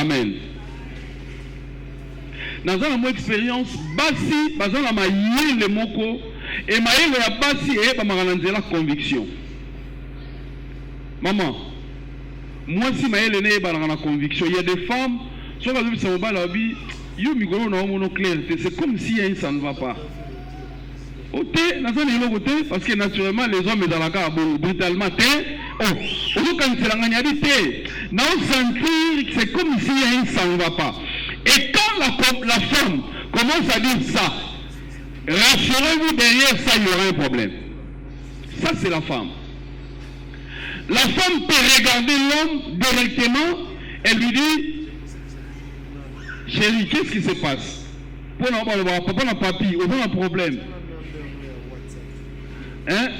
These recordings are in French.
Amen. Dans une expérience, basi, dans la maille le moko, et maille la basi et la conviction. Maman, moi si maille le nez la conviction, il y a des femmes, soit la vie ça va la vie, yo migolo na mono clair, c'est comme si ça ne va pas. Parce que naturellement les hommes dans la carte brutalement quand c'est comme si ça ne va pas. Et quand la femme commence à dire ça, rassurez-vous, derrière ça il y aura un problème. Ça c'est la femme. La femme peut regarder l'homme directement et lui dit, chérie, qu'est-ce qui se passe? Papa n'a papi, on a un problème. Hein?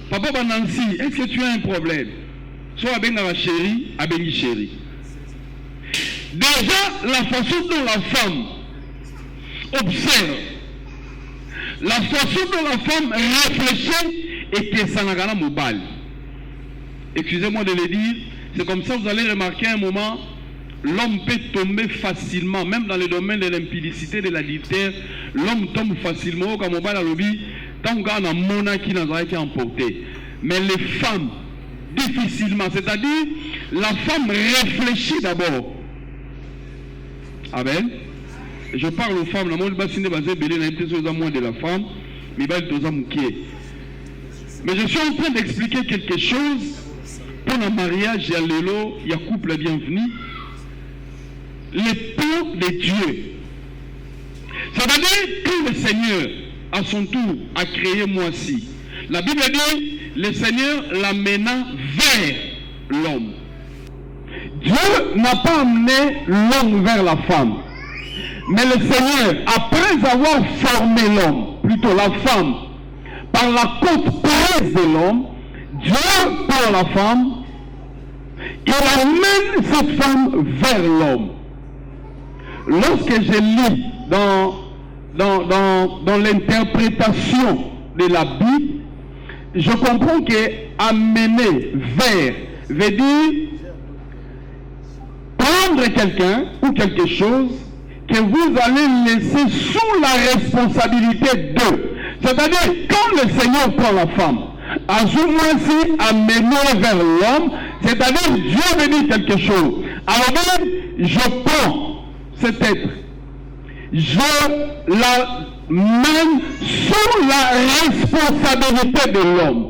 Papa Nancy, est-ce que tu as un problème? Soit avec la chérie, avec la chérie. Déjà, la façon dont la femme observe, la façon dont la femme réfléchit et que ça n'a rien mobile. Excusez-moi de le dire, c'est comme ça que vous allez remarquer un moment, l'homme peut tomber facilement, même dans le domaine de l'impudicité, de l'adultère, l'homme tombe facilement, comme on va à l'objet. Tant qu'on a mona qui n'a pas été emporté. Mais les femmes, difficilement, c'est-à-dire, la femme réfléchit d'abord. Amen. Je parle aux femmes, la monde va s'y baser, belé n'a été sur moins de la femme, mais va être mouqué. Mais je suis en train d'expliquer quelque chose pour le mariage, il y a l'élo, il y a couple bienvenu. Les plans de Dieu. Ça veut dire que le Seigneur, à son tour, a créé moi-ci. La Bible dit, le Seigneur l'amena vers l'homme. Dieu n'a pas amené l'homme vers la femme. Mais le Seigneur, après avoir formé l'homme, plutôt la femme, par la côte presse de l'homme, Dieu, par la femme, il amène cette femme vers l'homme. Lorsque je lis dans l'interprétation de la Bible, je comprends que amener vers veut dire prendre quelqu'un ou quelque chose que vous allez laisser sous la responsabilité d'eux. C'est-à-dire, quand le Seigneur prend la femme, à ce moment-ci, amener vers l'homme, c'est-à-dire, Dieu veut dire quelque chose. Alors même, je prends cet être, je la mène sous la responsabilité de l'homme.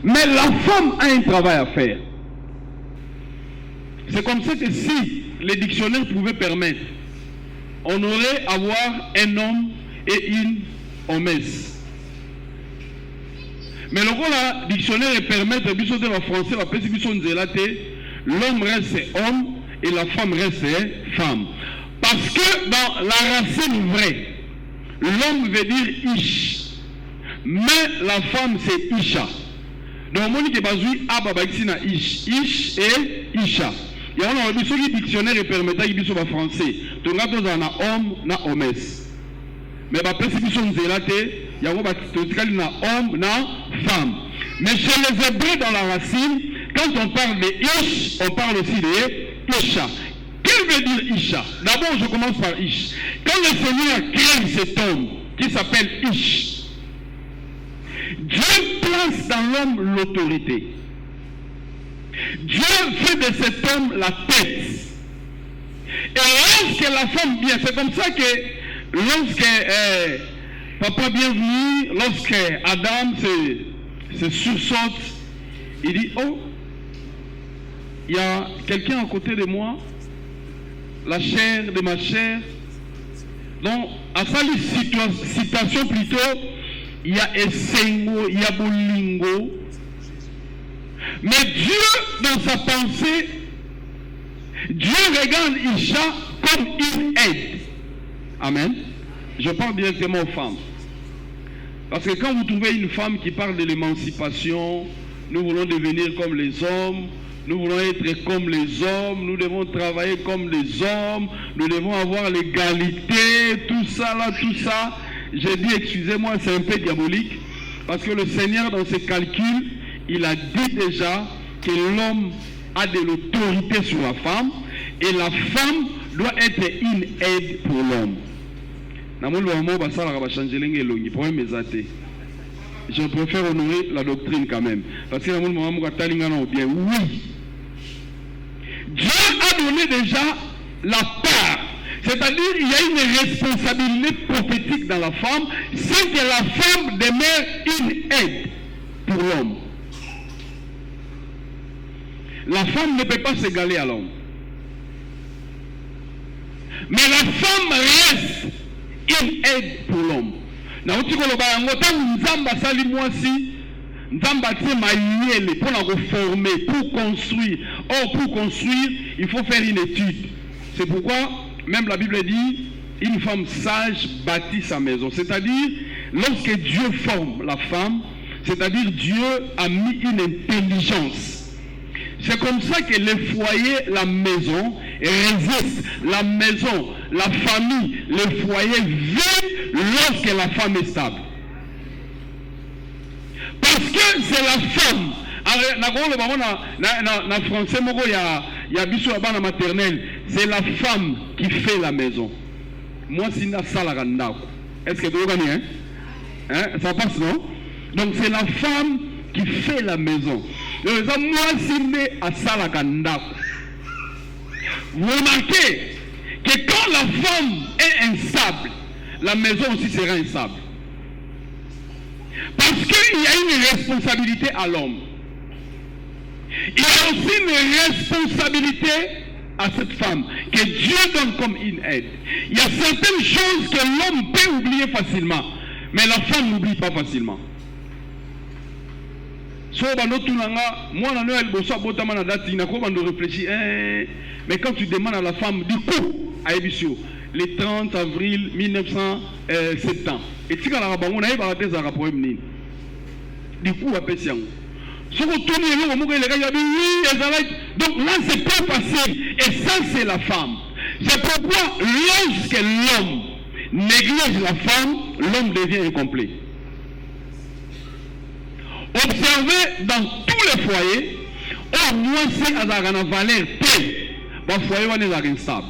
Mais la femme a un travail à faire. C'est comme ça que si les dictionnaires pouvaient permettre, on aurait à avoir un homme et une homesse. Mais le rôle du dictionnaire permet de dire en français, l'homme reste homme et la femme reste femme. Parce que dans la racine vraie, l'homme veut dire ish, mais la femme c'est isha. Donc on dit que bazui ababa na ish, ish et isha. Il y a un dictionnaire et permettait de dire en français. Donc on a homme na homesse. Mais la précision de la il y a un homme na femme. Mais chez les Hébreux dans la racine, quand on parle de ish, on parle aussi de isha. Qu'est-ce que veut dire isha? D'abord, je commence par ish. Quand le Seigneur crée cet homme qui s'appelle ish, Dieu place dans l'homme l'autorité. Dieu fait de cet homme la tête. Et lorsque la femme vient, c'est comme ça que lorsque Papa bienvenu, lorsque Adam se sursaute, il dit, oh, il y a quelqu'un à côté de moi, la chair de ma chair. Donc, à sa citation plutôt, il y a Essengo, il y a Bolingo. Mais Dieu, dans sa pensée, Dieu regarde Isha comme une aide. Amen. Je parle directement aux femmes. Parce que quand vous trouvez une femme qui parle de l'émancipation, nous voulons devenir comme les hommes, nous voulons être comme les hommes, nous devons travailler comme les hommes, nous devons avoir l'égalité, tout ça là, tout ça. J'ai dit, excusez-moi, c'est un peu diabolique, parce que le Seigneur, dans ses calculs, il a dit déjà que l'homme a de l'autorité sur la femme, Et la femme doit être une aide pour l'homme. Je préfère honorer la doctrine quand même. Parce que oui. Dieu a donné déjà la part. C'est-à-dire il y a une responsabilité prophétique dans la femme, c'est que la femme demeure une aide pour l'homme. La femme ne peut pas s'égaler à l'homme. Mais la femme reste une aide pour l'homme. Pour construire. Or, pour construire, il faut faire une étude. C'est pourquoi, même la Bible dit, une femme sage bâtit sa maison. C'est-à-dire, lorsque Dieu forme la femme, c'est-à-dire Dieu a mis une intelligence. C'est comme ça que le foyer, la maison, résiste. La maison, la famille, le foyer vit lorsque la femme est stable. Parce que c'est la femme. En français, il y a biso la maternelle. C'est la femme qui fait la maison. Moi, c'est la salle. Est-ce que vous avez ça passe, non? Donc, c'est la femme qui fait la maison. Moi, c'est à salle. Vous remarquez que quand la femme est instable, la maison aussi sera instable. Parce qu'il y a une responsabilité à l'homme. Il y a aussi une responsabilité à cette femme que Dieu donne comme une aide. Il y a certaines choses que l'homme peut oublier facilement, mais la femme n'oublie pas facilement. Mais quand tu demandes à la femme, du coup, à Ebisio, le 30 avril 1970, et tu as la problème. Du coup, à Pessiang. Donc là, c'est pas facile. Et ça, c'est la femme. C'est pourquoi, lorsque l'homme néglige la femme, l'homme devient incomplet. Observez dans tous les foyers, au moins c'est à la valeur P, le foyer est instable.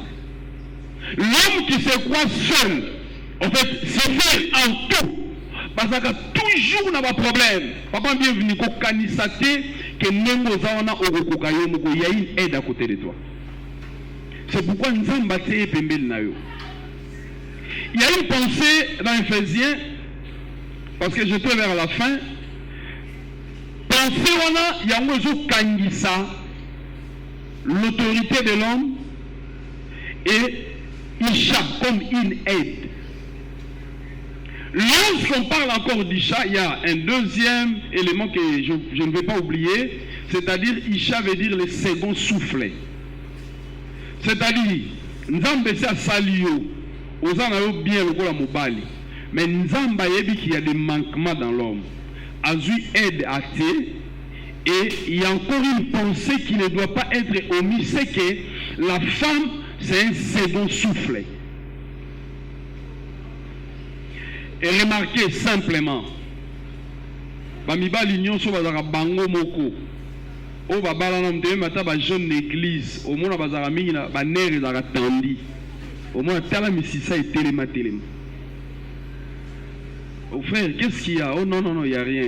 L'homme qui se croit seul, en fait, c'est fait en tout. Parce que toujours n'a pas de problème. Papa bienvenue au canisate que Nengo Zawana Ogokokayo, il y a une aide à côté de toi. C'est pourquoi nous sommes battus et pembel nayo. Il y a une pensée dans Éphésiens, parce que je suis vers la fin. Pensez voilà, il y a un Kangisa, l'autorité de l'homme, et Isha comme une aide. Lorsqu'on parle encore d'Isha, il y a un deuxième élément que je ne vais pas oublier, c'est-à-dire Isha veut dire le second soufflet. C'est-à-dire, Nzambe c'est Salio, Ozanayo bien le kola mobali, mais Nzamba yebi qu'il y a des manquements dans l'homme. Azui aide à thé, et il y a encore une pensée qui ne doit pas être omise, c'est que la femme c'est un second soufflet. Et remarquez simplement, Bamiba l'union sur Bazara Bango Moko, au Babala Namde, Mata jeune église, au moins Bazara Mina, Baner et Zara Tandi, au moins Tala Mississa et Téléma. Au frère, qu'est-ce qu'il y a? Oh non, non, non, il n'y a rien.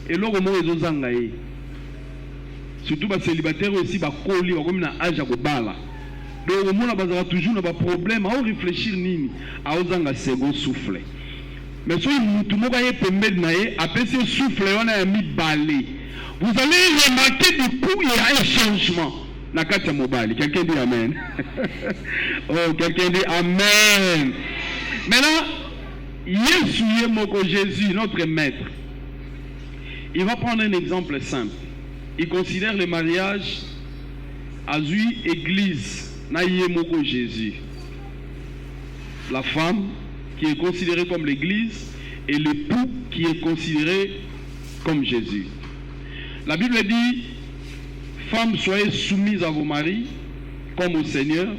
Et là, au moins, ils ont zangaye. Surtout les célibataires aussi, ils ont comme un âge à Bala. Donc, au moins, ils ont toujours un problème. À réfléchir, Nini, à Ozanga second souffle. Mais si tout le monde a après ce souffle, on a mis balai. Vous allez remarquer du coup, il y a un changement. Nakata Mobali. Quelqu'un dit Amen. Oh, quelqu'un dit Amen. Maintenant, Jésus, notre maître, il va prendre un exemple simple. Il considère le mariage à lui, église, Naïemoko Jésus. La femme qui est considérée comme l'église et l'époux qui est considéré comme Jésus. La Bible dit, femmes, soyez soumises à vos maris comme au Seigneur,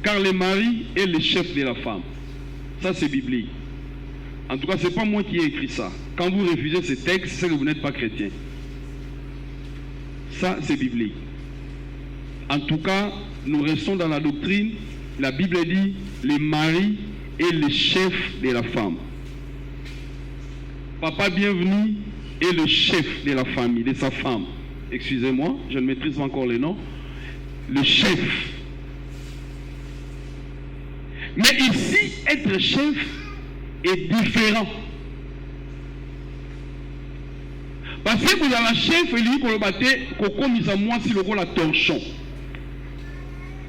car le mari est le chef de la femme. Ça, c'est biblique. En tout cas, ce n'est pas moi qui ai écrit ça. Quand vous refusez ce texte, c'est que vous n'êtes pas chrétien. Ça, c'est biblique. En tout cas, nous restons dans la doctrine. La Bible dit le mari est le chef de la femme. Papa bienvenu est le chef de la famille, de sa femme. Excusez-moi, je ne maîtrise pas encore les noms. Le chef. Mais ici, être chef est différent. Parce que vous avez la chef, il dit qu'on le battait, qu'on commise à moi si le rôle a torchon.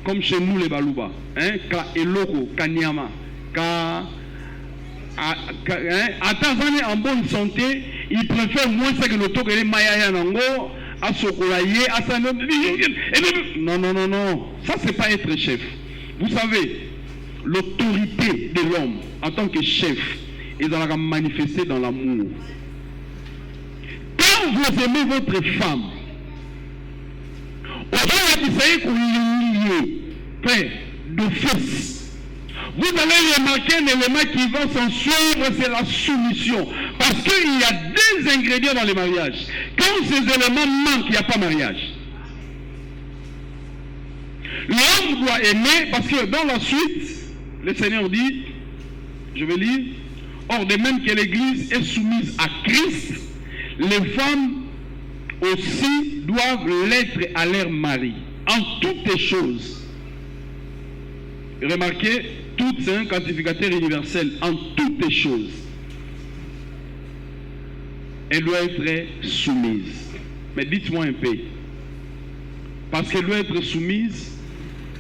Comme chez nous les Balouba. Ka eloko, ka nyama, ka. Atazane en bonne santé, il préfère moins ce que le taux que les Mayaya Nango, à Sokolaye, à Sanon. Non, non, non, non. Ça, c'est pas être chef. Vous savez, l'autorité de l'homme en tant que chef est dans la manifester dans l'amour. Quand vous aimez votre femme, au père d'office, vous allez remarquer un élément qui va s'en suivre, c'est la soumission. Parce qu'il y a deux ingrédients dans le mariage. Quand ces éléments manquent, il n'y a pas mariage. L'homme doit aimer, parce que dans la suite, le Seigneur dit, je vais lire, or de même que l'Église est soumise à Christ, les femmes aussi doivent l'être à leur mari, en toutes les choses. Remarquez, tout c'est un quantificateur universel, en toutes les choses. Elle doit être soumise. Mais dites-moi un peu. Parce qu'elle doit être soumise,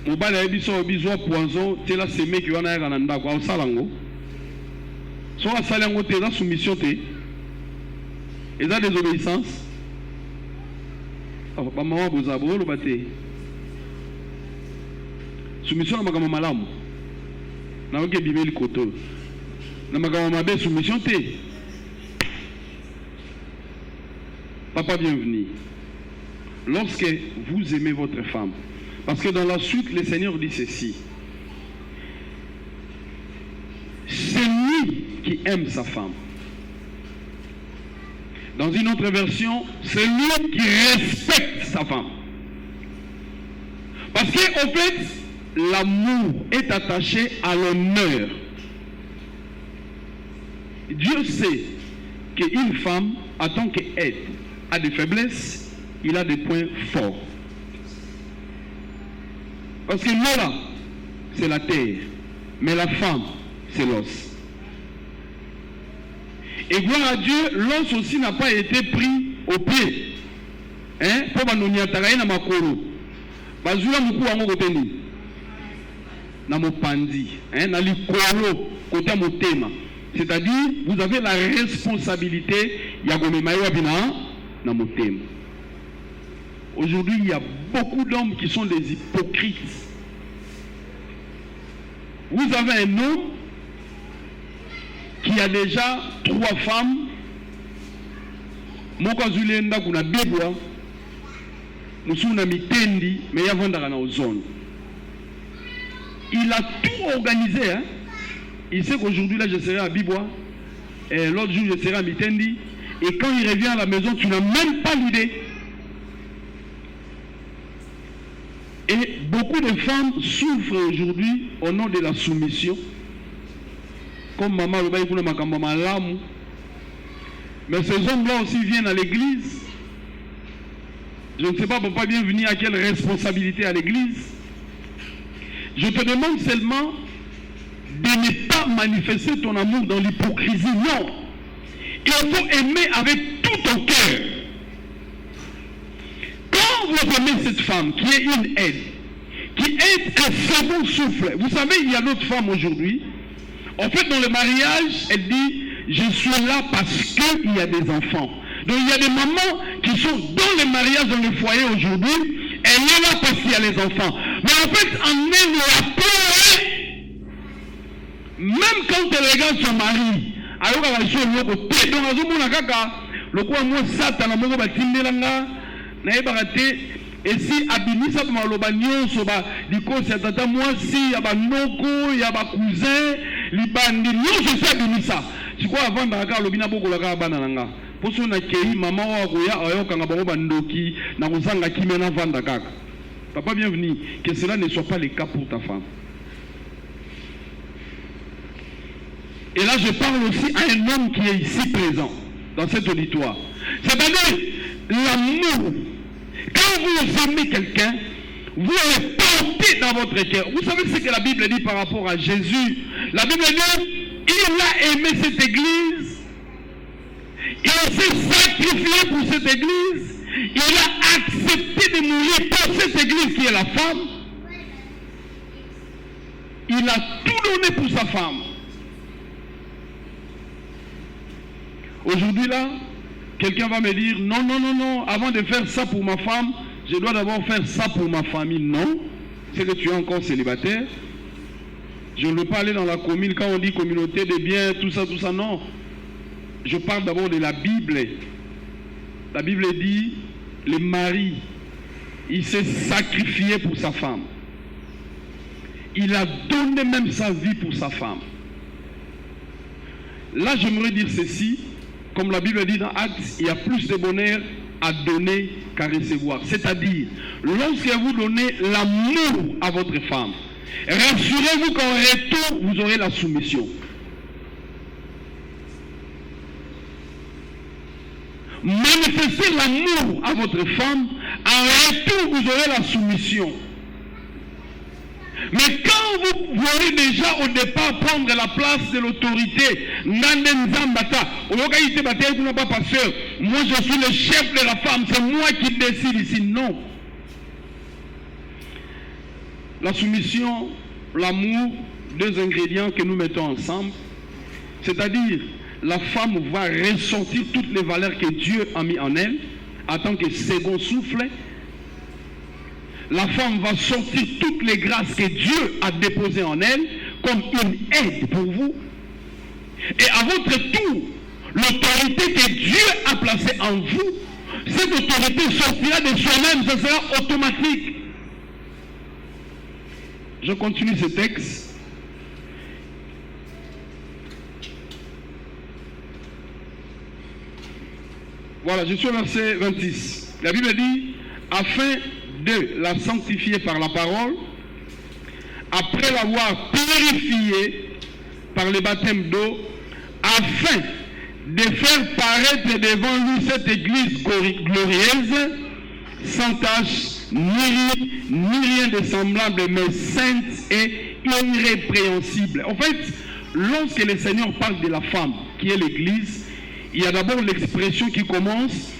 mon bal a besoin poison, tu l'as semé qui va en avoir un quoi, au salango. Soit salango, tu as soumission, tu as désobéissance. Oh, maman, vous avez le bâté. Soumission, na makama malamu. Na oke bibeli koto. Na makama mabe soumission te. Papa bienvenue. Lorsque vous aimez votre femme, parce que dans la suite, le Seigneur dit ceci. C'est lui qui aime sa femme. Dans une autre version, c'est lui qui respecte sa femme. Parce qu'en fait, l'amour est attaché à l'honneur. Dieu sait qu'une femme, en tant qu'être, a des faiblesses, il a des points forts. Parce que là, c'est la terre, mais la femme, c'est l'os. Et gloire à Dieu, l'os aussi n'a pas été pris au pied. Pour que nous makoro. Bazula muku wango koteni. Na mopandi, na likolo côté motema. C'est-à-dire, vous avez la responsabilité ya gomemayo bina na motema. Aujourd'hui, il y a beaucoup d'hommes qui sont des hypocrites. Vous avez un homme qui a déjà 3 femmes. Moko zulenda kuna bibwa. Musuna mitendi, mais il y a vendara na ozone. Il a tout organisé. Il sait qu'aujourd'hui, là, je serai à Bibois. Et l'autre jour, je serai à Mitendi. Et quand il revient à la maison, tu n'as même pas l'idée. Et beaucoup de femmes souffrent aujourd'hui au nom de la soumission. Comme maman le baïkouna makamba malamu. Mais ces hommes-là aussi viennent à l'église. Je ne sais pas pourquoi bien venir à quelle responsabilité à l'église. Je te demande seulement de ne pas manifester ton amour dans l'hypocrisie. Non. Il faut aimer avec tout ton cœur. Quand vous aimez cette femme qui est une aide, qui est un second souffle, vous savez, il y a d'autres femmes aujourd'hui. En fait, dans le mariage, elle dit, je suis là parce qu'il y a des enfants. Donc il y a des mamans qui sont dans le mariage, dans le foyer aujourd'hui. Elle est là parce qu'il y a les enfants. Mais en fait, en elle la peur, même quand les gars se marient, alors qu'elle a sur le côté, donc à ce moment-là, le quoi moi Satan a mon bâtiment là, n'a pas raté. Et si abimisa malobagnon soba diko c'est tata moi si yaba noko yaba cousin libandi non je sais abimisa. Tu crois avant d'arriver lobina boko la bana nanga. Pour son accueil maman wa koya ayo kanga bango bandoki na kozanga kimena vanda kaka. Papa, bienvenue. Que cela ne soit pas le cas pour ta femme. Et là, je parle aussi à un homme qui est ici présent, dans cet auditoire. C'est-à-dire, l'amour. Quand vous aimez quelqu'un, vous le portez dans votre cœur. Vous savez ce que la Bible dit par rapport à Jésus? La Bible dit, il a aimé cette église. Il s'est sacrifié pour cette église. Il a accepté de mourir pour cette église qui est la femme. Il a tout donné pour sa femme. Aujourd'hui là, quelqu'un va me dire, non, non, non, non, avant de faire ça pour ma femme, je dois d'abord faire ça pour ma famille. Non, c'est que tu es encore célibataire. Je ne veux pas aller dans la commune quand on dit communauté de biens, tout ça, non. Je parle d'abord de la Bible. La Bible dit, le mari, il s'est sacrifié pour sa femme. Il a donné même sa vie pour sa femme. Là, j'aimerais dire ceci, comme la Bible dit dans Actes, il y a plus de bonheur à donner qu'à recevoir. C'est-à-dire, lorsque vous donnez l'amour à votre femme, rassurez-vous qu'en retour, vous aurez la soumission. Manifestez l'amour à votre femme, en retour, vous aurez la soumission. Mais quand vous voulez déjà au départ prendre la place de l'autorité, moi je suis le chef de la femme, c'est moi qui décide ici. Non. La soumission, l'amour, deux ingrédients que nous mettons ensemble. C'est-à-dire, la femme va ressentir toutes les valeurs que Dieu a mis en elle en tant que second souffle. La femme va sortir toutes les grâces que Dieu a déposées en elle comme une aide pour vous. Et à votre tour, l'autorité que Dieu a placée en vous, cette autorité sortira de soi-même, ce sera automatique. Je continue ce texte. Voilà, je suis au verset 26. La Bible dit, afin de la sanctifier par la parole, après l'avoir purifiée par le baptême d'eau, afin de faire paraître devant lui cette église glorieuse, sans tache, ni rien de semblable, mais sainte et irrépréhensible. En fait, lorsque le Seigneur parle de la femme, qui est l'église, il y a d'abord l'expression qui commence.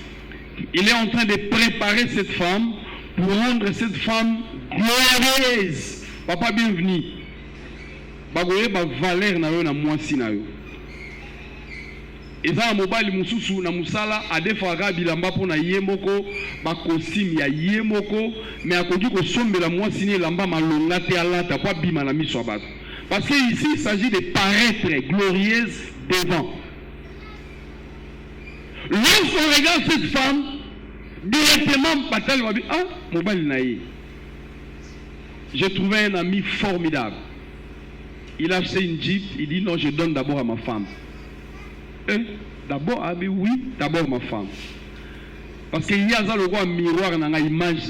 Il est en train de préparer cette femme pour rendre cette femme glorieuse. Papa, bienvenue. Bagoye ba valeur na yo na mwasi na yo. Eza mobile mususu na musala adefaka bilamba po na yemoko ba costume ya yemoko mais akoki ko sombela mwasi ni lamba malonga te alata po bima na miso bato. Parce que ici il s'agit de paraître glorieuse devant. Lorsqu'on regarde cette femme, directement, Patel va dire, ah, mobile naïe. J'ai trouvé un ami formidable. Il a acheté une Jeep, il dit, non, je donne d'abord à ma femme. D'abord, ah oui, d'abord ma femme. Parce qu'il y a un miroir dans la image.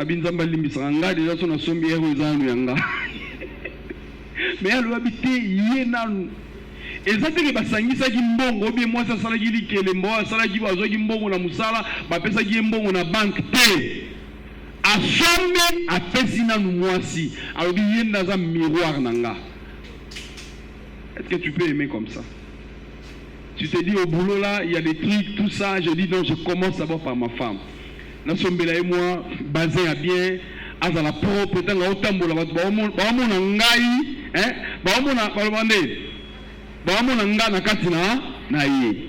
Déjà, son assombie mais elle va habiter, il y a et ça c'est que basangisa kimbongo bien moi ça sala gili kelembo sala gibazo kimbongo na musala ba pesa kimbongo na banque te asombe apesi na mwasi alobi yenda za miroir nanga. Est-ce que tu peux aimer comme ça? Tu te dis au boulot là il y a des trucs tout ça, je dis non, je commence d'abord par ma femme. Na sombela et moi basé à bien azala propre tanga otambola ba mo na ngai ba mo na ba bande bamona nga na kati na ye.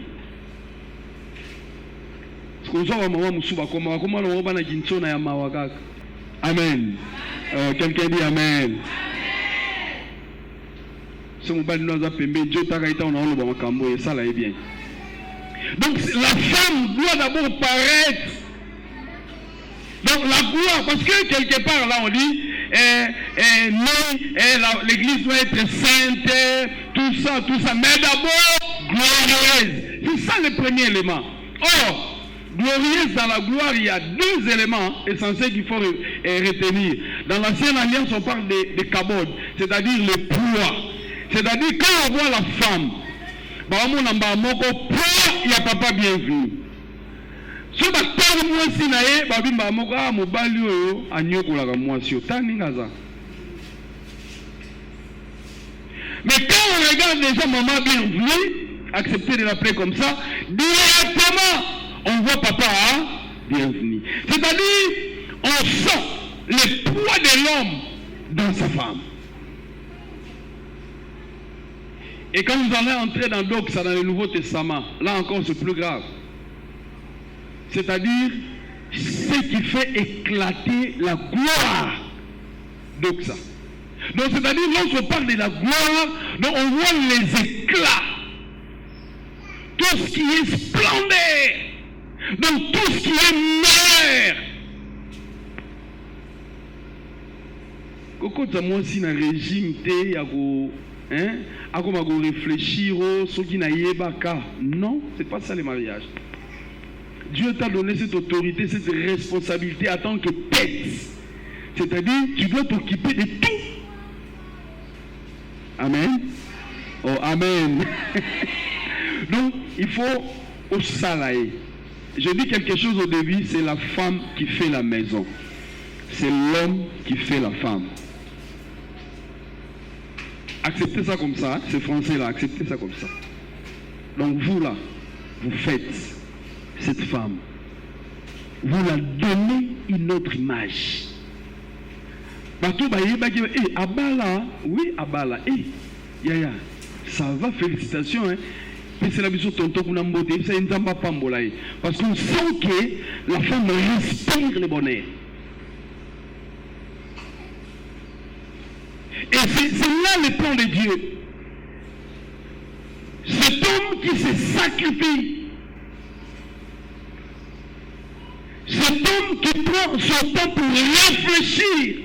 Sikozo mama musuba koma lo bana kintsona ya mawa kaka. Amen. Quelqu'un dit amen. Ce mobile nous a pembe Dieu ta kaita on a lo ba makambo et ça là est bien. Donc la femme doit d'abord paraître. Donc la gloire, parce que quelque part là on dit l'église doit être sainte, tout ça, mais d'abord glorieuse. C'est ça le premier élément. Or, glorieuse dans la gloire, il y a deux éléments essentiels qu'il faut retenir. Dans l'ancienne alliance, on parle de kabod, c'est-à-dire le poids. C'est-à-dire quand on voit la femme, il n'y a papa bienvenu. Si on a moi si nae, babi moko mobali oyo anyokola ka mwasi otani ngaza. Mais quand on regarde déjà maman bienvenue, accepter de l'appeler comme ça, directement on voit papa bienvenue. C'est-à-dire on sent le poids de l'homme dans sa femme. Et quand vous allez entrer dans Doxa, dans le Nouveau Testament, là encore c'est plus grave. C'est-à-dire ce qui fait éclater la gloire d'Oxa. Donc c'est-à-dire lorsqu'on parle de la gloire, donc on voit les éclats. Tout ce qui est splendeur. Donc tout ce qui est meilleur. Quand moi aussi dans le régime, à comment réfléchir ce qui n'a pas. Non, c'est pas ça le mariage. Dieu t'a donné cette autorité, cette responsabilité en tant que tête. C'est-à-dire, tu dois t'occuper de tout. Amen. Oh, amen. Donc, il faut au salarié. Je dis quelque chose au début, c'est la femme qui fait la maison. C'est l'homme qui fait la femme. Acceptez ça comme ça, hein? C'est français là, acceptez ça comme ça. Donc vous là, vous faites cette femme. Vous la donnez une autre image. Abala, oui, Abala, Yaya, ça va, félicitations, hein. Mais c'est la mission tonton qu'on a mboté, c'est une zamba pambolaï. Parce qu'on sent que la femme respire le bonheur. Et c'est là le plan de Dieu. Cet homme qui se sacrifie, cet homme qui prend son temps pour réfléchir.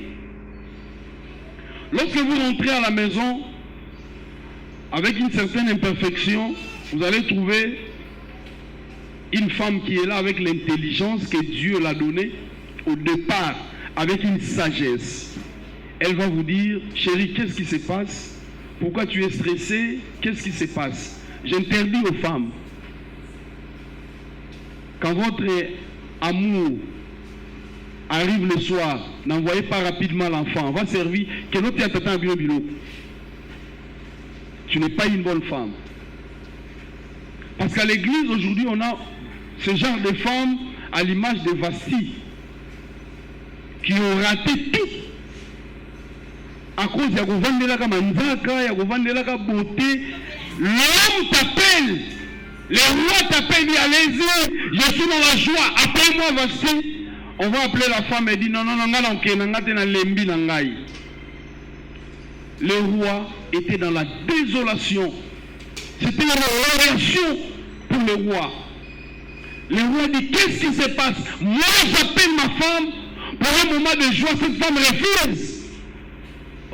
Lorsque vous rentrez à la maison avec une certaine imperfection, vous allez trouver une femme qui est là avec l'intelligence que Dieu l'a donnée au départ, avec une sagesse. Elle va vous dire, chérie, qu'est-ce qui se passe? Pourquoi tu es stressé? Qu'est-ce qui se passe? J'interdis aux femmes, quand votre amour arrive le soir, n'envoyez pas rapidement l'enfant. On va servir que l'autre attend un bilo. Tu n'es pas une bonne femme. Parce qu'à l'église aujourd'hui, on a ce genre de femmes à l'image de Vasti qui ont raté tout. À cause de la manzaka, la beauté, l'homme t'appelle, le roi t'appelle, dit allez-y, je suis dans la joie, appelle-moi Vasti. On va appeler la femme et dit non, le roi était dans la désolation. C'était la relation pour le roi. Le roi dit qu'est-ce qui se passe? Moi j'appelle ma femme pour un moment de joie, cette femme refuse.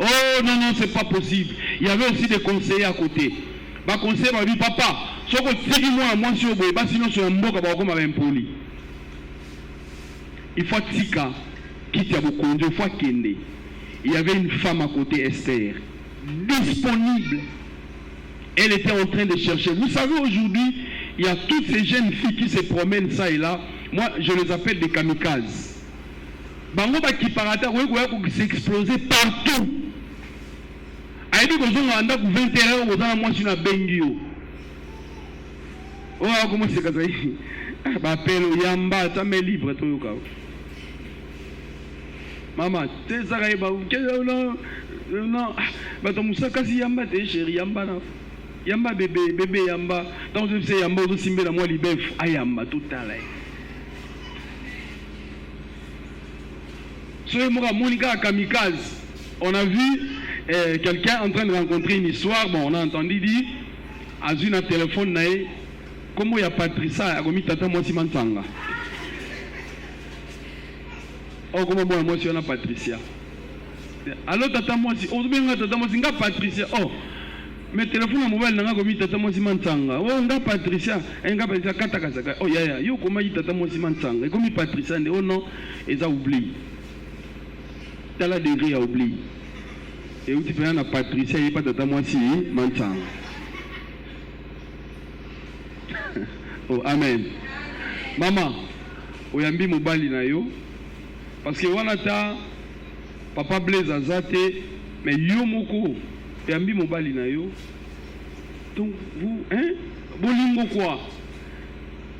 Oh non, c'est pas possible. Il y avait aussi des conseillers à côté. Ma conseiller m'a dit papa, moi sinon c'est un mot comme un poli. Il faut tika, qui t'a beaucoup, il faut kende. Il y avait une femme à côté, Esther, disponible. Elle était en train de chercher. Vous savez, aujourd'hui, il y a toutes ces jeunes filles qui se promènent ça et là. Moi, je les appelle des kamikazes. Bango ba qui parata, qui s'exploser partout. A dit que vous avez 21 ans, vous avez moi sur la bengio. Oh, comment c'est que ça? Appelle Yamba, ça me livre tout le cas. Maman, tu sais ça, non, bah ton moussa kasi Yamba, t'es chéri Yamba là. Yamba bébé Yamba. Tant que je sais Yamba, vous simbez la moi libef, ah Yamba tout à l'heure. Sur moi, Monica Kamikaze, on a vu quelqu'un en train de rencontrer une histoire. Bon, on a entendu dire, à une téléphone, comment il y a Patricia, a commis tata moi si mantanga. Oh, comment moi si on a Patricia. Alors tata moi si, on bien tata moi si nga Patricia. Oh, mais téléphone mobile nanga komi tata mwasi mantanga. Oh nga Patricia kata kasaka. Oh ya yo koma yi tata mwasi mantanga. Et comme Patricia ne oh non, ils a oublié. Tala degré a oublié. Et où tu peux na Patricia et pas tata mwasi mantanga. Oh amen. Maman, oyambi mobali na yo parce que wana ta papa Blaise azate mais yo moko oyambi mobali na yo. Donc vous bolingo quoi?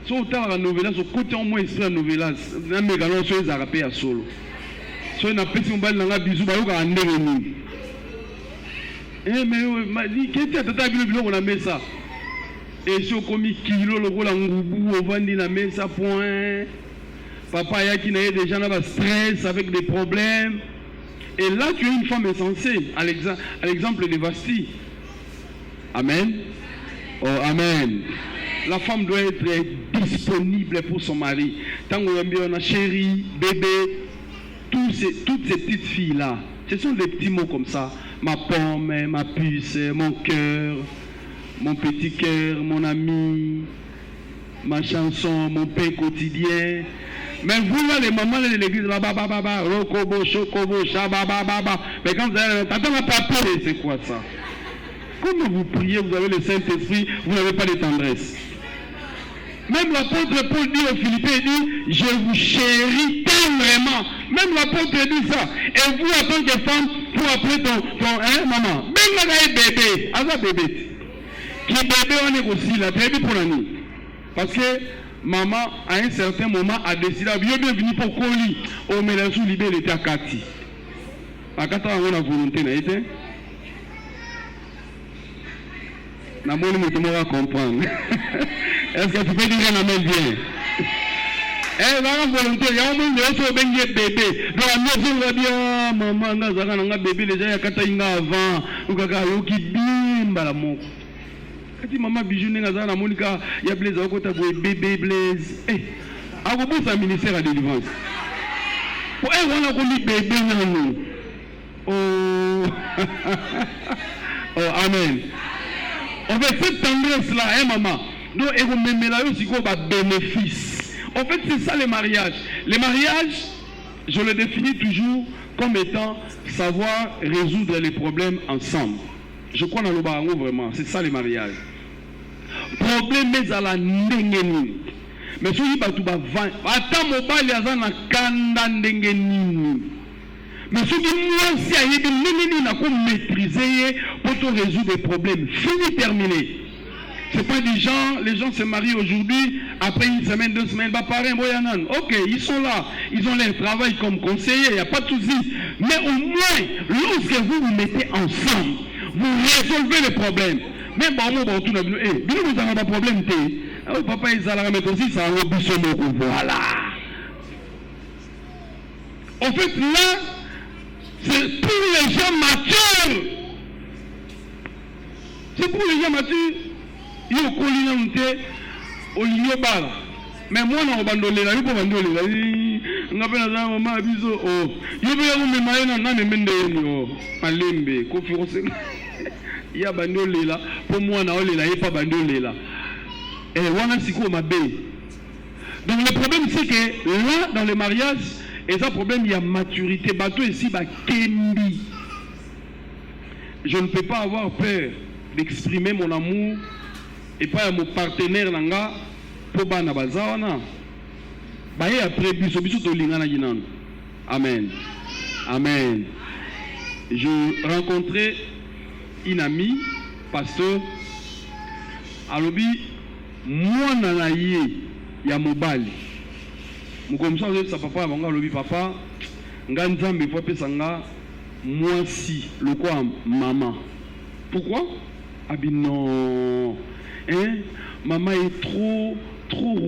So ta la novela so côté au moins esprit la novela na megalo so ezaka pe ya solo. So na pesi mobali na nga bizu ba yo ka ndenge ni. Mais di kete tata bilo na mesa. Et si on commis kilo le rôle en goubou au vandi la mesa point. Papa ya qui n'a déjà un stress avec des problèmes. Et là tu es une femme insensée à l'exemple de Vasti. Amen. Oh amen. La femme doit être disponible pour son mari. Tant qu'on a chérie, bébé, toutes ces petites filles là. Ce sont des petits mots comme ça. Ma pomme, ma puce, mon cœur. Mon petit cœur, mon ami, ma chanson, mon pain quotidien. Mais vous là, les mamans de l'église, baba, rokobo, chokobo, shababa. Mais quand vous avez t'attends à pas peur, c'est quoi ça? Comment vous priez, vous avez le Saint-Esprit, vous n'avez pas de tendresse. Même l'apôtre Paul dit aux Philippiens, il dit, je vous chéris tendrement. Même l'apôtre dit ça. Et vous, en tant que femme, pour appeler ton maman, même là, bébé, à bébé. Qui bébé on est aussi là, très bien pour l'année. Parce que maman, à un certain moment, a décidé, bienvenue pour Koli, au Mélassou Libé, il était à Kati. À Kati, on a volonté, n'a été. N'a pas de comprendre. Est-ce que tu peux dire un amen bien? Eh, la volonté, il y a un moment où on a bébé. Dans la maison, on va dire, maman, on a bébé, déjà, il y a Kati avant, ou Kaka, qui bimba la mort. Quand maman bijou n'est pas Monica, il y a Blaise à côté de bébé Blaise. Eh, à quoi ça ministère à délivrance? Pour elle, on a connu bébé non. Oh, oh, amen. En fait, cette tendresse là, maman, donc et vous m'aimez là aussi quoi bénéfice. En fait, c'est ça les mariages. Les mariages, je le définis toujours comme étant savoir résoudre les problèmes ensemble. Je crois dans le barango vraiment, c'est ça les mariages. Problème mais à la ndengeni. Mais si tu vas vendre, attends mobile à na kanda ndengeni. Mais si tu moi si à yébi ndengeni na comme maîtriser pour te résoudre des problèmes. Fini terminé. C'est pas des gens, les gens se marient aujourd'hui, après une semaine, 2 semaines, bah pareil, ok, ils sont là, ils ont leur travail comme conseiller, il n'y a pas de souci. Mais au moins, lorsque vous vous mettez ensemble, vous résolvez les problèmes. Même bon, vous avez un problème, papa, ils allaient mettre aussi ça au buisson. Voilà. En fait, là, c'est pour les gens matures. C'est pour les gens matures. Il y a un mais moi, je vais là, je vais bandoler. Je vais maman abiso. Oh, je vais me marier dans le monde. Malembe, confiance. Il y a bandoler là. Pour moi, na ole là, il n'y a pas bandoler là. Et voilà c'est quoi ma baie. Donc le problème c'est que là, dans le mariage, et ça problème il y a maturité. Bateau ici, bah kembi. Je ne peux pas avoir peur d'exprimer mon amour et pas à mon partenaire nanga. Pour bana bazawana baye après biso to lingana ginan. Amen. Amen. Je rencontrais une amie pasteur alobi mwana na ye ya mobali mukomsa sa papa banga alobi papa nga nzambe fo pesa nga mwasi lokwa mama. Pourquoi? Abi non. Maman est trop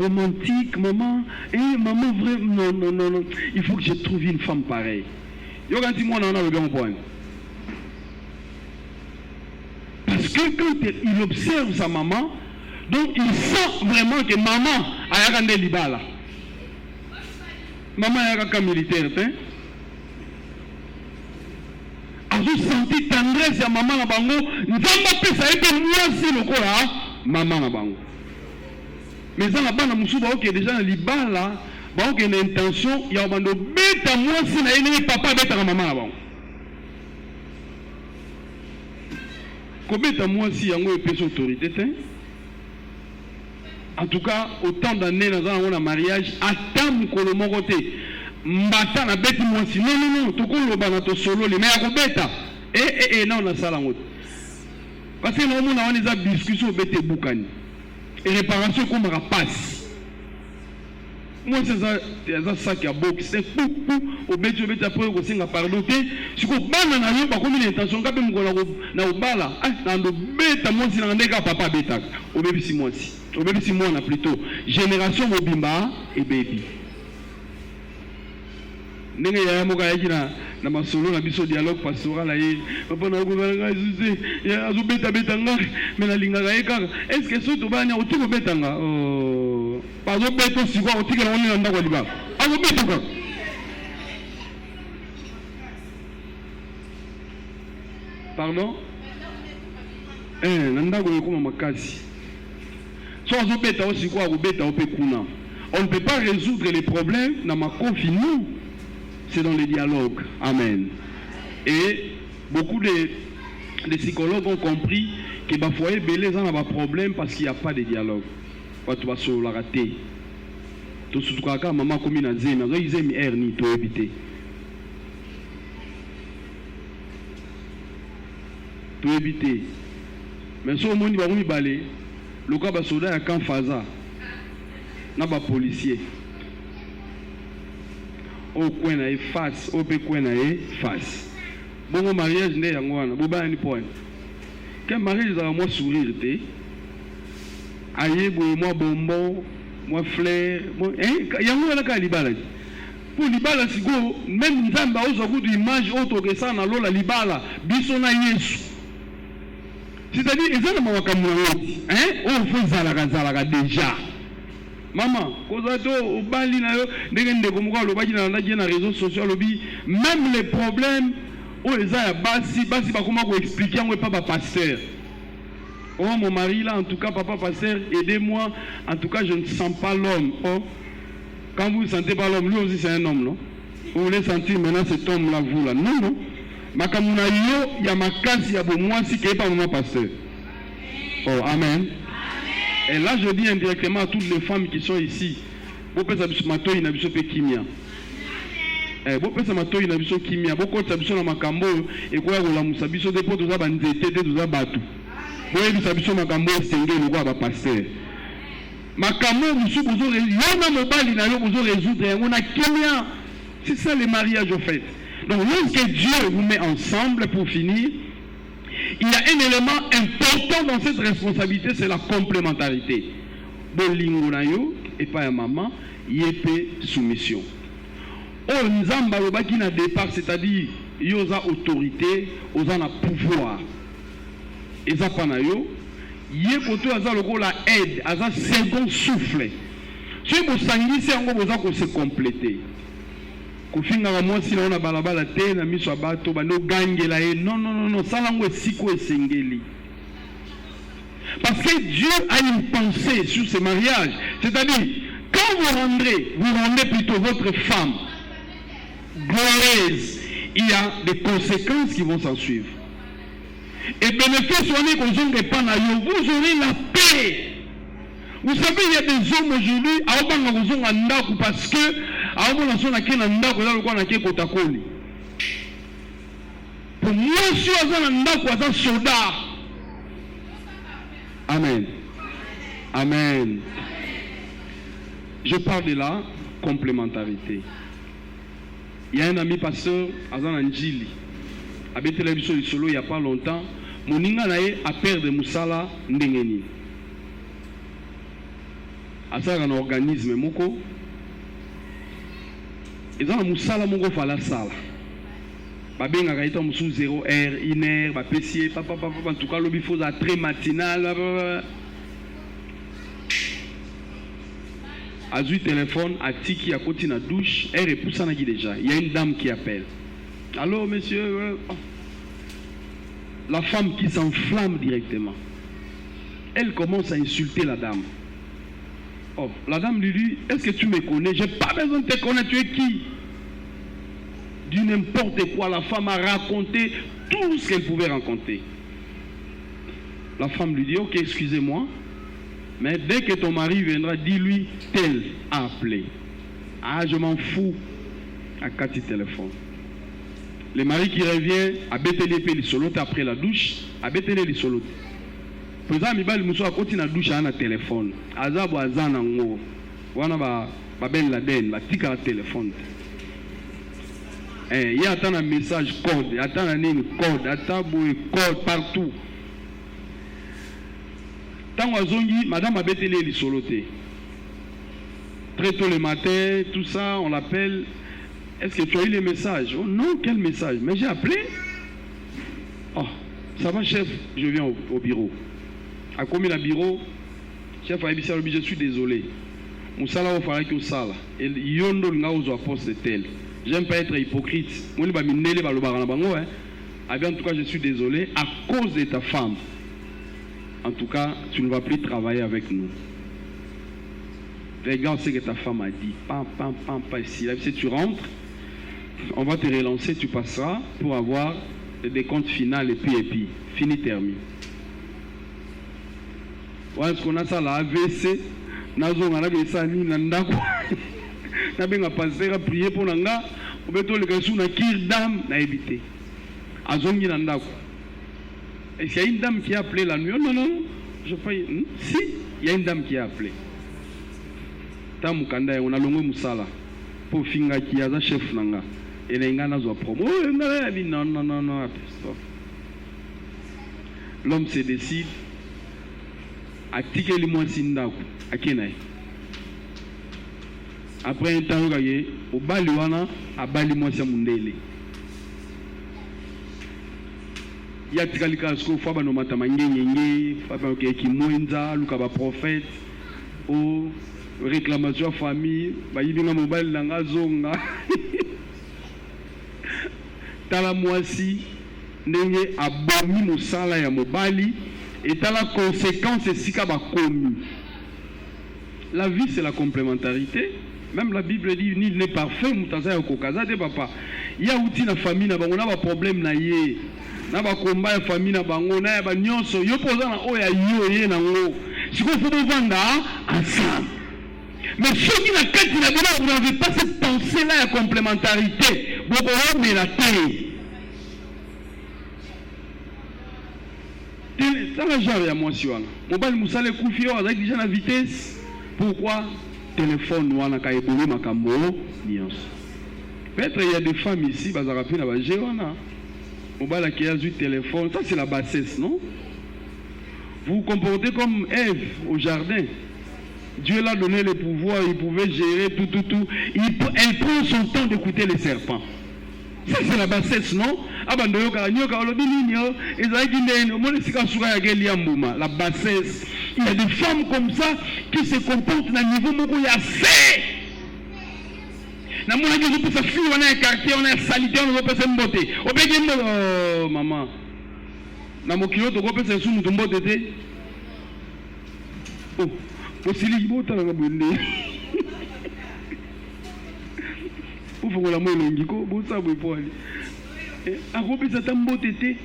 romantique, maman. Maman, vraiment, non. Il faut que je trouve une femme pareille. Parce que quand il observe sa maman, donc il sent vraiment que maman a un libala. Maman a un militaire, hein? senti tendresse ya maman na bango, nzamba pesa ete mwasi lokola maman na bango. Mais ça na bana musuba oke déjà na libala, ba oke na intention ya bando beta mwasi na yene papa beta na maman na bango. Ko beta mwasi yango epesa autorité te. En tout cas, autant d'années dans un mariage, attends mukolo moko te. Mbata na beti mwasi. Non, tout le monde a solo, les meilleurs bêta. Non, on a ça là. Parce que nous avons des discussions au bêta boukani. Et réparation comme rapace. Moi, c'est ça qui a beaucoup. C'est pou, au bêta après, on s'est pardon. Si vous avez une intention, vous avez une bala. Dans le bêta, moi, c'est un dégât papa bêta. Au bébé, si moi aussi. Au bébé, si moi, on a plutôt. Génération Mobimba et baby. Ndenge ya moka yaki na masolo na biso dialogue pastoral aye papa na gouvernement Jésus ya azobeta betanga mais na linga ga ekaka est-ce que so to banya otiko betanga pa zo beto sikwa otiko na ona ndako liba azobeta ka pardon na ndako yekoma makasi so azobeta osikwa obeta opekuna. On ne peut pas résoudre les problèmes dans ma confinement. C'est dans les dialogues. Amen. Et beaucoup de psychologues ont compris que les foyers belés ont un problème parce qu'il n'y a pas de dialogue. Quand tu vas sur la rater. Tout ce que maman comme une zéna, ils aiment erni to éviter. To éviter. Mais si au monde va nous balé, le cas va soldat à camp faza. N'a pas policier. Au coin na face, au coin na face. Bon mariage né yangoana, boba ni point. Quand mariage a moi sourire té. Aye boy moi bonbon, moi fleur, moi yangoana ka libala. Pour libala sigo même nzamba ozo ku image auto que ça na lola libala, biso na Yesu. C'est-à-dire ezana mawakamwa on fait zalaka déjà. Maman, kozato obali na yo ndenge ndeko moko alobaki na ndaki na réseaux sociaux alobi même les problèmes où les a basi bakoma ko expliquer ngo papa pasteur. Oh mon mari là en tout cas papa pasteur aidez-moi en tout cas je ne sens pas l'homme. Oh quand vous ne sentez pas l'homme lui aussi c'est un homme non? Vous voulez sentir maintenant cet homme là vous là non makamuna yo ya makasi ya bo mwasi ke pas maman pasteur. Oh amen. Et là, je dis indirectement à toutes les femmes qui sont ici, vous pouvez savoir que vous avez kimia. Vous pouvez savoir que vous avez kimia. Vous pouvez savoir que vous makambo et quoi vous la musabiso de potes vous avez nzete vous avez batu. Vous pouvez savoir que makambo sengé le quoi va passer. Makambo vous aurez yona mobali na yo vous aurez résoudre on a kimia. C'est ça le mariage au fait. Donc lorsque Dieu vous met ensemble pour finir, il y a un élément important dans cette responsabilité, c'est la complémentarité. Bolingo na yo et pas maman, yépé soumission. Oh nzamba lobaki na départ, c'est-à-dire yoza autorité, oza na pouvoir. Eza pa na yo, yé koto aza loko la aide, aza second souffle. Si vous sangisi yango boza ko se compléter. Kofinga moi si na balabala te na miso abato bando gangela e non ça lango siko esengeli. Parce que Dieu a une pensée sur ce mariage, c'est-à-dire quand vous rendez plutôt votre femme glorieuse, il y a des conséquences qui vont s'en suivre. Et bénéfice on est qu'on zone pas na yo, vous aurez la paix. Vous savez, il y a des hommes aujourd'hui, parce que pour moi, je suis un soldat. Amen. Amen. Je parle de la complémentarité. Il y a un ami pasteur, Azan Anjili, à télévision du solo il n'y a pas longtemps. Mon inga a perdu Moussala Ndengeni. Asa un organisme moko eza na musala moko fala sala babenga kaita musu 0 heure 1 heure ba pesier papa en tout cas lobi faut à très matinal azui téléphone atiki à côté na douche elle repousse na qui déjà il y a une dame qui appelle allô monsieur la femme qui s'enflamme directement. Elle commence à insulter la dame. Oh, la dame lui dit, est-ce que tu me connais? Je n'ai pas besoin de te connaître, tu es qui? Du n'importe quoi, la femme a raconté tout ce qu'elle pouvait raconter. La femme lui dit, ok, excusez-moi, mais dès que ton mari viendra, dis-lui, tel a appelé. Ah, je m'en fous. À 4 téléphones. Le mari qui revient, a bêté les solotes après la douche, a bêté les solotes. Pour ça, il a côté la douche à un téléphone. Azabo azana ngo. Wana ba Ben Laden, ba tika la téléphone. Il y a un message code, il y a un code, code partout. Tant que madame a bêté les solotés. Très tôt le matin, tout ça, on l'appelle. Est-ce que tu as eu les messages? Oh non, quel message? Mais j'ai appelé. Oh, ça va chef, je viens au bureau. À combien le bureau? Chef a dit, je suis désolé. Moussala au farak au sala. Et yondo nga ozo poste tel. J'aime pas être hypocrite. Moi ni ba minele ba lo barana bango hein. En tout cas, je suis désolé à cause de ta femme. En tout cas, tu ne vas plus travailler avec nous. Regarde ce que ta femme a dit. Pam, pam, pam, pam, ici. Là, si tu rentres, on va te relancer, tu passeras pour avoir le décompte final et puis, fini, terminé. Voilà ce qu'on a ça, la AVC, nazo ngana besa ni nandako. Na benga passer à prier pour nanga, ou beto le gasu na kir dame na éviter. Azongi nandako. Et s'il y a une dame qui a appelé la nuit, non, non, je paye. Si, il y a une dame qui a appelé. Tamukanda, on a longo musala. Pour finga qui a un chef nanga. Et les gars n'ont pas promo. Non, non, non, non, stop. L'homme se décide à tirer les mois sindaku. À Kenaï. Après un temps, au Baliwana, à Balimouassa Mundele. Il y a des gens qui font des matamangé, qui moinza, lukaba prophète, ou réclamation à famille, baïbina mobile nanga zonga. Tala moisi, n'enye abomi musala ya mobali, et tala conséquence c'est si kaba komi. La vie c'est la complémentarité. Même la Bible dit nul n'est parfait, mutaza ya kokaza de papa. Il y a outil na famille na bango na ba problème na ye. Na ba komba ya famille na bango na ya ba nyonso yo poza na oya yo ye na ngo. Si vous pouvez vendre ensemble. Mais ceux qui na kati na bina vous n'avez pas cette pensée là ya complémentarité. Vous pouvez mais la terre. Ça la genre ya moi si wana. Mobile musale kufi yo avec déjà la vitesse. Pourquoi téléphone wana ka ebolo makambo nyonso. Peut-être il y a des femmes ici bazaka pina ba jewana. Mobile qui a eu téléphone, ça c'est la bassesse, non? Vous vous comportez comme Ève au jardin. Dieu l'a donné le pouvoir, il pouvait gérer tout. Elle prend son temps d'écouter les serpents. Ça c'est la bassesse, non? La bassesse. Il y a des femmes comme ça qui se comportent à un niveau où il y a assez. Na mwana je peux sa fille on a un quartier on a salité on peut se mboter oh maman na mokilo to ko pesa sumu to mbote te oh osili bota na bonde ufungo la moyo ngiko bosa bo poli a ko pesa ta mbote te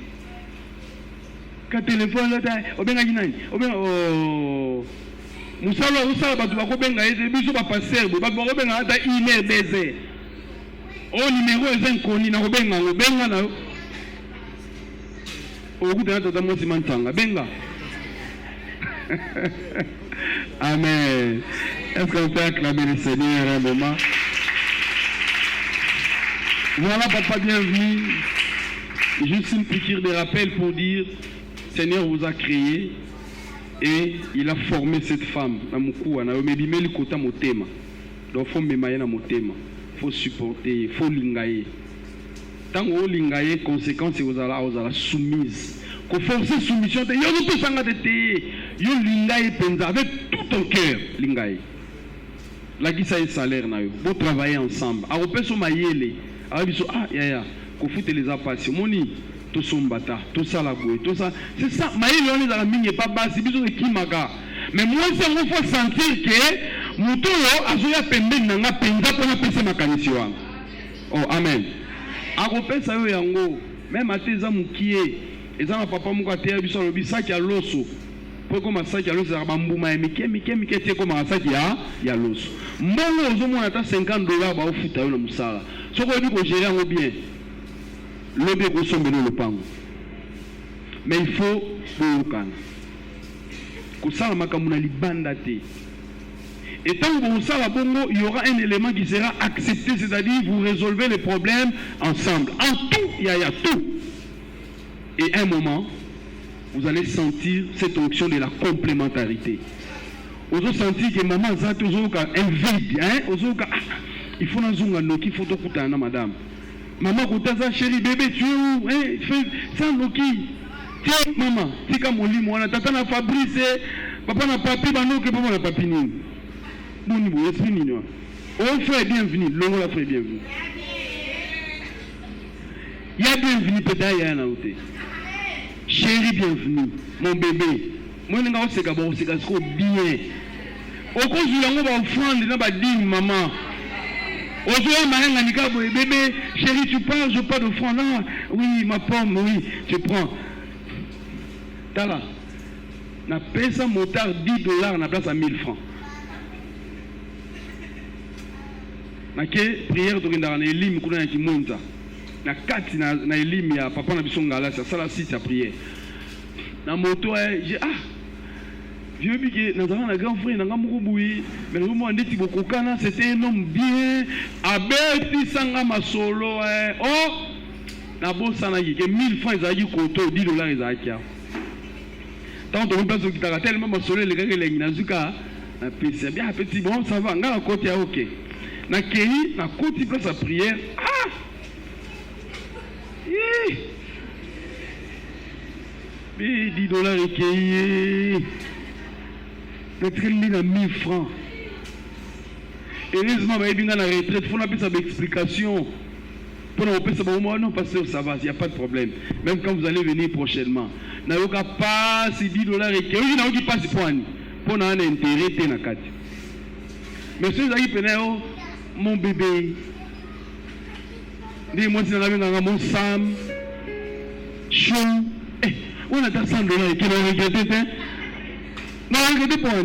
ka téléphone là ta obenga nani obenga oh musala usala batu bakobenga ete biso ba passer bo bakobenga ata email baiser o numéro est inconnu na kobenga ngobenga na o kuta tata mosi mantanga benga. Amen. Est-ce qu'on peut acclamer le Seigneur un moment? Voilà papa, bienvenue. Juste une piqûre de rappel pour dire Seigneur vous a créé et il a formé cette femme. Donc il faut il faut supporter, il faut lingayer. Tant que vous lingayer, conséquence vous allez soumise. Qu'on force soumission, vous lingayer avec tout ton cœur. Lingayer. Là, qui ça est salaire, vous travaillez ensemble. Alors, vous pouvez ah, ya, qu'on foute les appareils. Moni, tout son bata, tout ça la bouée, tout ça. C'est ça, maïli on est dans la mine, pas bas, c'est bisous de Kimaga. Mais moi, c'est mon faut sentir que Moutolo a joué à Pembe, n'a pas penza pour la PC Makanisiwa. Oh, amen. A repère ça, yango, même à tes amis qui est, et ça, papa m'a dit, il y a ça qui a l'osso. Pour comme ça qui a l'osso, mais Mike, comme ça qui a l'osso. Moi, aux hommes, on a $50 au foot à une moussala. Ce qu'on dit qu'on gère bien. Le bien qu'on sommes le pan. Mais il faut que nous ça et tant que vous savez bongo, il y aura un élément qui sera accepté, c'est-à-dire vous résolvez les problèmes ensemble. En tout, il y a tout. Et à un moment, vous allez sentir cette onction de la complémentarité. Vous allez sentir que maman a toujours un vide, il faut nous zonga il faut tout écouter madame. Maman koutaza chérie bébé tu es où? Ça noki. Tiens maman, c'est comme mon lit moi tata na Fabrice, papa na papi bano que papa na papi ni. Bon niveau esprit ni non. On fait bienvenue, l'on la fait bienvenue. Il y a bienvenue peut-être il y a un autre. Chérie bienvenue, mon bébé. Moi n'ai pas c'est trop bien. Au cause du yango va offrande na ba dîme maman. Aujourd'hui, bébé, chérie, tu parles, je parle de francs. Non, oui, ma pomme, oui, tu prends. Tala, na pesa motard $10, na place à 1000 francs. Na ke prière to kindara na elim kuna ki monta. Na kati na elim ya papa na bisongala ça la site à prière. Na moto j'ai je dis que nous avons un grand frère, nous avons beaucoup de mais nous avons dit que c'était un homme bien, abeti sanga masolo, oh, na bossa na que 1000 francs ils ont dit koto, $10 ils ont dit. Tant que nous pensons qu'il a tellement masolo, les gars les nazuka, c'est bien petit bon, ça va, on a côté ok. Na kei, na côté place à prière, mais $10 et kei. Peut-être qu'il a 1000 francs. Heureusement, il y a une retraite, il faut appeler ça explication. Pour nous appeler ça, non, pasteur, ça va, il n'y a pas de problème. Même quand vous allez venir prochainement. Vous n'avez pas $10 et que vous n'avez pas de points. Pour nous avoir un intérêt, na carte. Mais si vous avez mon bébé, dis-moi si vous avez mon Sam, chou, on a $100 et que vous regrettez, non, regrettez pas.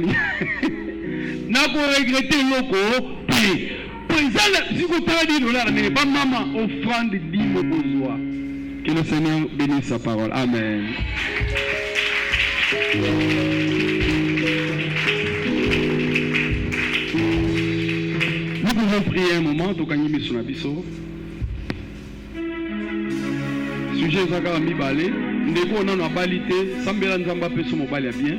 N'a pas regretté l'oko. Pour ça, si vous avez $10, mais pas maman, offrande de 10 besoin. Que le Seigneur bénisse sa parole. Amen. Nous pouvons prier un moment, tout gagner sur la biseau. Sujet Zaka mi balé. Ndeko on a balité. Sambela nzamba pe so mobile bien.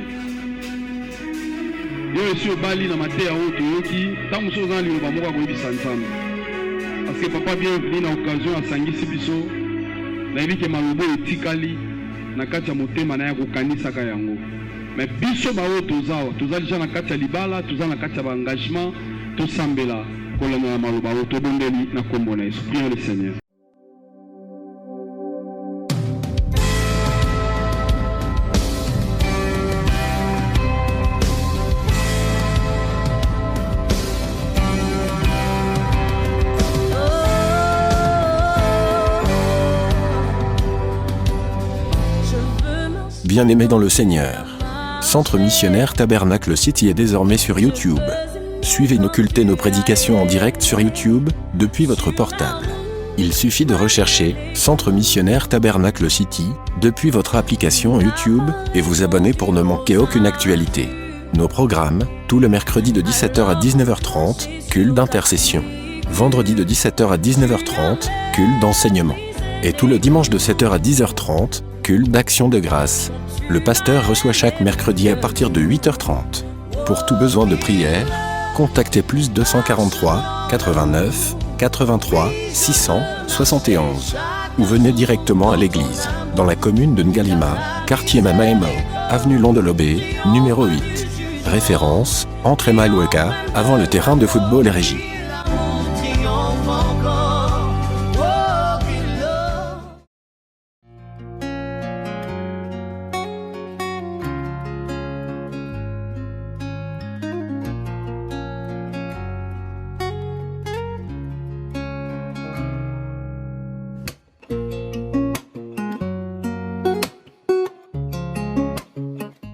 Yo aussi au bali na maté ya oto yoki tangu so zali ba moka ko bi santam parce que papa bien venu na occasion a sangisi biso na ibike malubo etikali na kati ya motema na ya ko kanisa ka yango mais biso ba oto zawa tozali ja na kati ya libala tozali na kati ya ba engagement to sambela ko la na maluba oto bondeli na kombo na Yesu. Prions le Seigneur. Bien-aimés dans le Seigneur, Centre missionnaire Tabernacle City est désormais sur YouTube. Suivez nos cultes et nos prédications en direct sur YouTube depuis votre portable. Il suffit de rechercher Centre missionnaire Tabernacle City depuis votre application YouTube et vous abonner pour ne manquer aucune actualité. Nos programmes, tout le mercredi de 17h à 19h30, culte d'intercession. Vendredi de 17h à 19h30, culte d'enseignement. Et tout le dimanche de 7h à 10h30, culte d'action de grâce. Le pasteur reçoit chaque mercredi à partir de 8h30. Pour tout besoin de prière, contactez plus 243 89 83 671 ou venez directement à l'église, dans la commune de Ngalima, quartier Mamaemo, avenue Londelobé, numéro 8. Référence, entrée Maloueka, avant le terrain de football et régie.